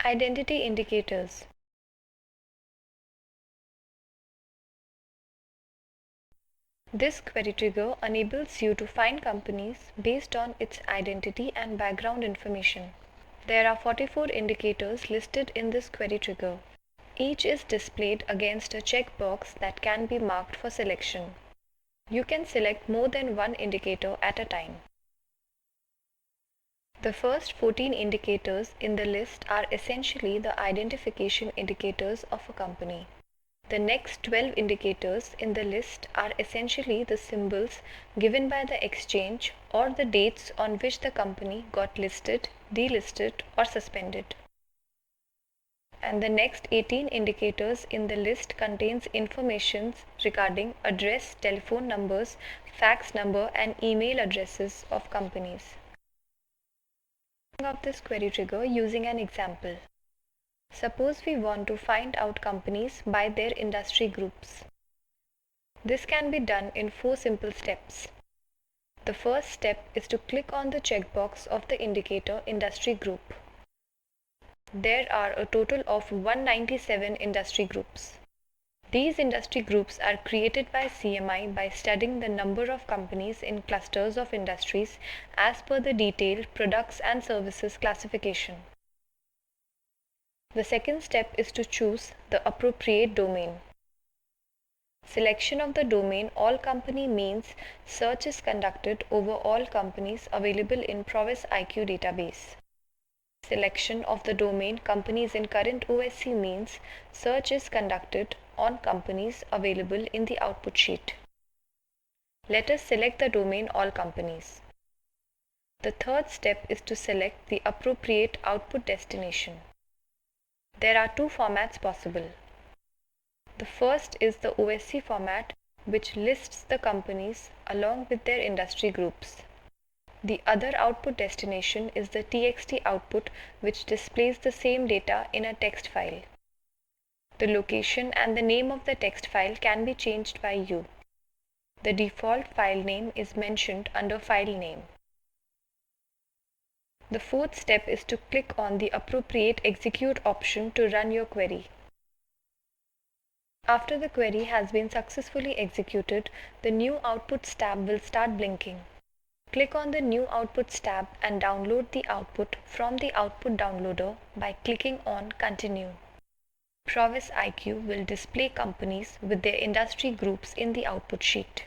Identity indicators. This query trigger enables you to find companies based on its identity and background information. There are 44 indicators listed in this query trigger. Each is displayed against a checkbox that can be marked for selection. You can select more than one indicator at a time. The first 14 indicators in the list are essentially the identification indicators of a company. The next 12 indicators in the list are essentially the symbols given by the exchange or the dates on which the company got listed, delisted, or suspended. And the next 18 indicators in the list contains information regarding address, telephone numbers, fax number, and email addresses of companies. Of this query trigger using an example. Suppose we want to find out companies by their industry groups. This can be done in 4 simple steps. The first step is to click on the checkbox of the indicator industry group. There are a total of 197 industry groups. These industry groups are created by CMI by studying the number of companies in clusters of industries as per the detailed products and services classification. The second step is to choose the appropriate domain. Selection of the domain all company means search is conducted over all companies available in Provis IQ database. Selection of the domain companies in current OSC means search is conducted on companies available in the output sheet. Let us select the domain all companies. The third step is to select the appropriate output destination. There are 2 formats possible. The first is the OSC format, which lists the companies along with their industry groups. The other output destination is the TXT output, which displays the same data in a text file. The location and the name of the text file can be changed by you. The default file name is mentioned under file name. The fourth step is to click on the appropriate execute option to run your query. After the query has been successfully executed, the new Outputs tab will start blinking. Click on the New Outputs tab and download the output from the output downloader by clicking on Continue. Provis IQ will display companies with their industry groups in the output sheet.